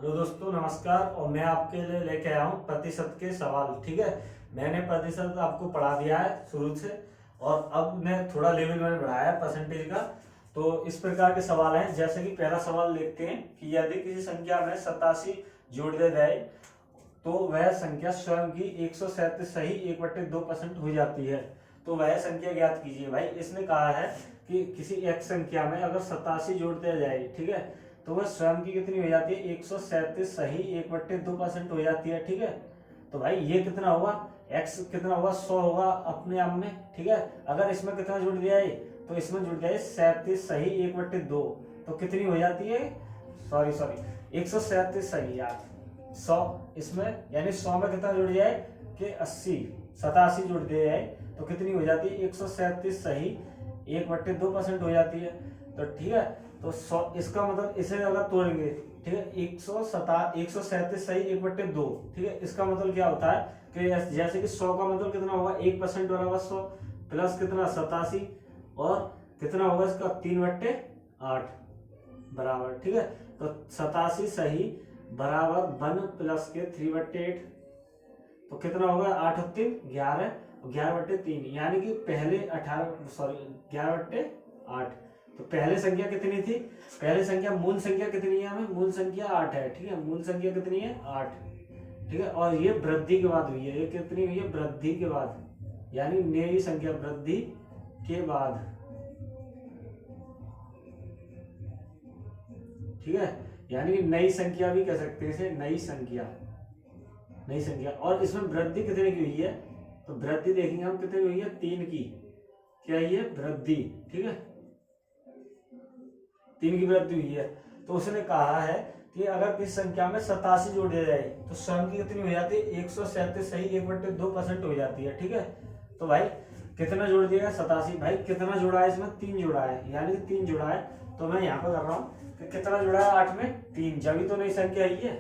Hello दोस्तों, नमस्कार। और मैं आपके लिए लेके आया हूँ प्रतिशत के सवाल। ठीक है, मैंने प्रतिशत आपको पढ़ा दिया है शुरू से, और अब मैं थोड़ा लेवल मैंने बढ़ाया है परसेंटेज का। तो इस प्रकार के सवाल हैं, जैसे कि पहला सवाल देखते हैं कि यदि किसी संख्या में 87 जोड़ दिया जाए तो वह संख्या स्वयं की 137 सही 1/2% हो जाती है। तो वह संख्या ज्ञात कीजिए। भाई इसने कहा है कि किसी एक संख्या में अगर 87 जोड़ दिया जाए, ठीक है, तो वह स्वयं की कितनी हो जाती है? 137 सही 1/2% हो जाती है। ठीक है, तो भाई ये कितना होगा? x कितना होगा? 100 होगा अपने आप में। ठीक है, अगर इसमें कितना जुड़ दिया है तो इसमें जुड़ जाए 37 सही 1/2, तो कितनी हो जाती है? सॉरी 137 सही यार 100, इसमें यानी 100 में कितना जुड़ जाए कि 80 87 जुड़ दिया जाए तो कितनी हो जाती है? 137 सही 1/2% हो जाती है। तो ठीक है, तो 100 इसका मतलब इसे अगर तोड़ेंगे, ठीक है, 137 सही 1/2, ठीक है, इसका मतलब क्या होता है कि जैसे कि 100 का मतलब कितना होगा? 1% बराबर 100 प्लस कितना 87 और कितना होगा इसका 3/8 बराबर। ठीक है, तो 87 सही बराबर 1 प्लस के 3/8, तो कितना होगा? 8 और 3 11, 11/3, यानी कि पहले 11/8। तो पहले संख्या कितनी थी? पहले संख्या मूल संख्या कितनी है? हमें मूल संख्या 8 है। ठीक है, मूल संख्या कितनी है? 8। ठीक है, और ये वृद्धि के बाद हुई है। ये कितनी हुई है? वृद्धि के बाद, यानी नई संख्या वृद्धि के बाद। ठीक है, यानी नई संख्या भी कह सकते हैं इसे, नई संख्या। और इसमें वृद्धि कितने की हुई है? तो वृद्धि देखेंगे हम कितनी हुई है? 3 की। क्या ये वृद्धि? ठीक है, 3 की वृद्धि हुई है। तो उसने कहा है कि अगर किसी संख्या में 87 जोड़ दिया जाए तो स्वयं की कितनी हो जाती है? 137 सही 1/2% हो जाती है। ठीक है, तो भाई कितना जोड़ दिया? 87। भाई कितना जोड़ा है इसमें? 3 जोड़ा है, यानी कि 3 जोड़ा है। तो मैं यहाँ पर कर रहा हूँ कि कितना जोड़ा है 8 में? 3, जब तो नई संख्या आई है।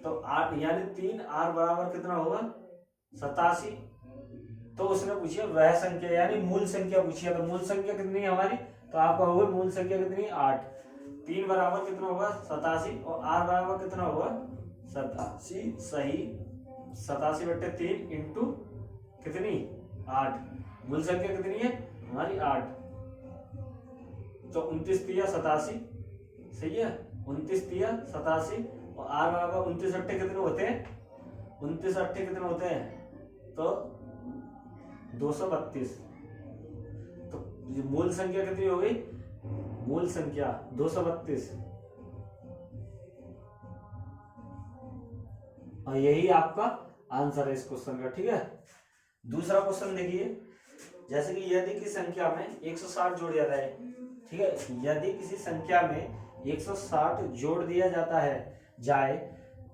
तो 8 यानी 3 r बराबर कितना होगा? 87। तो उसने पूछिए वह संख्या, यानी मूल संख्या पूछी है। तो मूल संख्या कितनी है हमारी? तो आपका होगा मूल संख्या कितनी? 8। 3 बराबर कितना होगा? 87, और r बराबर कितना होगा? 87 सही 87/3 इंटू कितनी? 8। मूल संख्या कितनी है हमारी? 8। तो 29 तिया 87, सही है, 29 तिया 87, और r बराबर 29 अट्ठे कितने होते हैं? 29 अट्ठे कितने होते हैं? तो 232। तो मूल संख्या कितनी हो गई? मूल संख्या 232, और यही आपका आंसर है इस क्वेश्चन का। ठीक है, दूसरा क्वेश्चन देखिए, जैसे कि यदि किसी संख्या में 160 जोड़ दिया जाए, ठीक है, यदि किसी संख्या में 160 जोड़ दिया जाए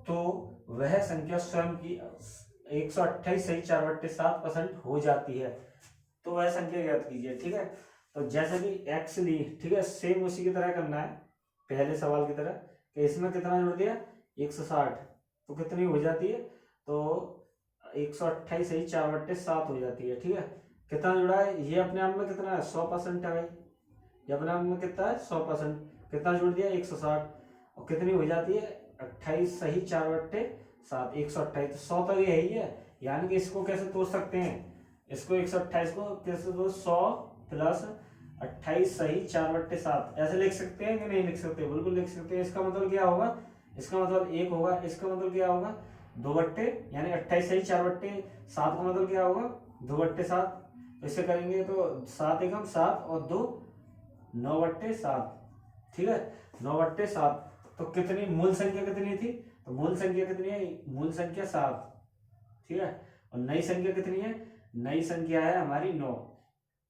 तो वह संख्या स्वयं की 128 सही 4/7% हो जाती है। तो वह संख्या ज्ञात कीजिए। ठीक है, तो जैसे कि x ली, ठीक है, सेम उसी की तरह करना है पहले सवाल की तरह कि इसमें कितना जोड़ दिया? 160, तो कितनी हो जाती है? तो 128 सही 4/7 हो जाती है। ठीक है, कितना जुड़ा है? ये अपने आप में कितना है? 100% है भाई, ये अपने आप में कितना है? 100%। कितना जोड़ दिया? 160, और कितनी हो जाती है? 28 सही 4/7, 128। तो 100 तक यही है, यानी कि इसको कैसे तोड़ सकते हैं? इसको 128 को कैसे दो? 100 प्लस 28 सही 4/7 ऐसे लिख सकते हैं कि नहीं लिख सकते? बिल्कुल लिख सकते हैं। इसका मतलब क्या होगा? इसका मतलब 1 होगा। इसका मतलब क्या होगा? 2/, यानी 28 सही 4/7 का मतलब क्या होगा? 2/7। तो इसे करेंगे तो 7 एकम 7 और 2 9/7। ठीक है, 9/7। तो कितनी मूल संख्या कितनी थी? तो मूल संख्या कितनी है? मूल संख्या 7। ठीक है, और नई संख्या कितनी है? नई संख्या है हमारी 9।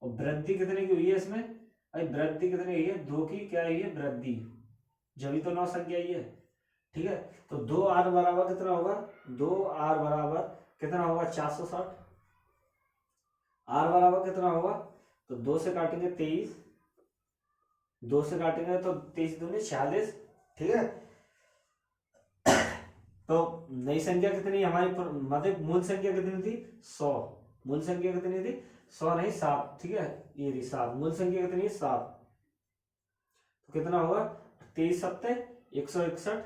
और वृद्धि कितने की हुई है इसमें? भाई वृद्धि कितनी हुई है? 2 की क्या हुई है? वृद्धि, जब तो 9 संख्या आई है। ठीक है, तो 2r बराबर कितना होगा? 2r बराबर कितना होगा? 460। r बराबर कितना होगा? तो 2 से काटेंगे 23, 2 से काटेंगे तो 23 दूनी 46। ठीक है, तो नई संख्या कितनी हमारी? मतलब मूल संख्या कितनी थी? 100। मूल संख्या कितनी थी? 100 नहीं 7। ठीक है, ये रही 7। मूल संख्या कितनी है? 7। तो कितना होगा? 23 7 161,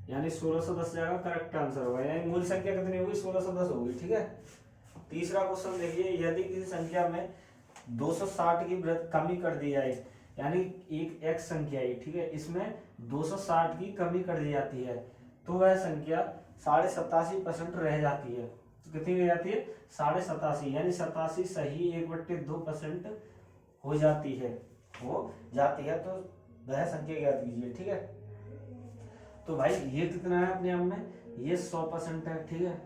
यानी 1610 जाएगा करेक्ट आंसर होगा, यानी मूल संख्या कितनी होगी 1610 होगी। ठीक है। तीसरा क्वेश्चन देखिए, यदि किसी संख्या में 260 की कमी कर दी जाए, यानी एक x संख्या है, ठीक है, इसमें 260 की कमी कर दी जाती है तो वह संख्या 87.5% रह जाती है। तो कितनी रह जाती है 87.5, यानी 87 सही 1/2% हो जाती है, हो जाती है। तो वह संख्या ज्ञात कीजिए। ठीक है। तो भाई ये कितना है अपने आप में, ये 100% है। ठीक है।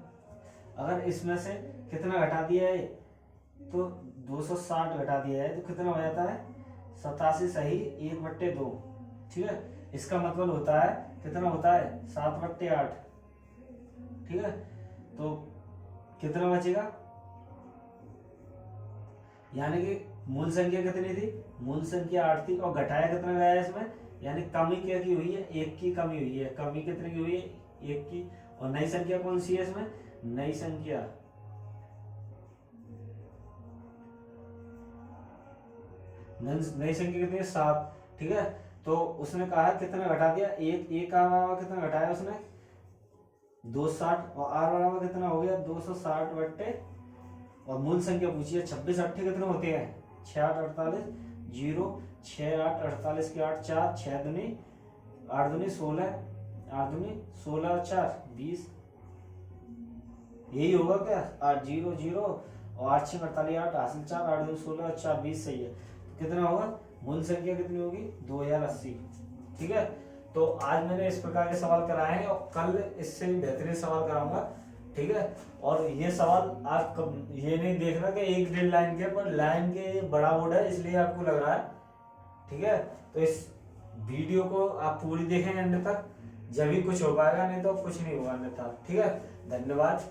अगर इसमें से कितना घटा दिया है तो 260 घटा दिया है तो कितना हो जाता है 87 सही 1/2। ठीक है। इसका मतलब होता है कितना होता है 7/8। ठीक है। तो कितना बचेगा, यानी कि मूल संख्या कितनी थी, मूल संख्या 8 थी और घटाया कितना गया है इसमें, यानी कमी क्या की हुई है, 1 की कमी हुई है। कमी कितनी की हुई है 1 की। और नई संख्या कौन सी है इसमें, नई संख्या नई संख्या कितनी है 7। ठीक है। तो उसने कहा कितना घटा दिया, एक का कितना घटाया उसने 260 और आर बराबर कितना हो गया 260 बट्टे, और मूल संख्या पूछी है 26 8 कितने होते हैं 6 8 48 0 6 8 48 के 8 4 6 दूनी 8 दूनी 16 8 दूनी 16 और 4 20, यही होगा क्या 8 0 0 और 8 6 48 8 हासिल 4 8 2 16 और 4 20 सही है। कितना होगा मूल संख्या कितनी होगी 2080। ठीक है। तो आज मैंने इस प्रकार के सवाल कराए हैं और कल इससे भी बेहतरीन सवाल कराऊंगा। ठीक है। और ये सवाल आप ये नहीं देखना कि एक डेढ़ लाइन के, पर लाइन के बड़ा बोर्ड है इसलिए आपको लग रहा है। ठीक है। तो इस वीडियो को आप पूरी देखेंगे अंत तक, जब भी कुछ हो पाएगा, नहीं तो कुछ नहीं होगा अन्यथा। ठीक है। धन्यवाद।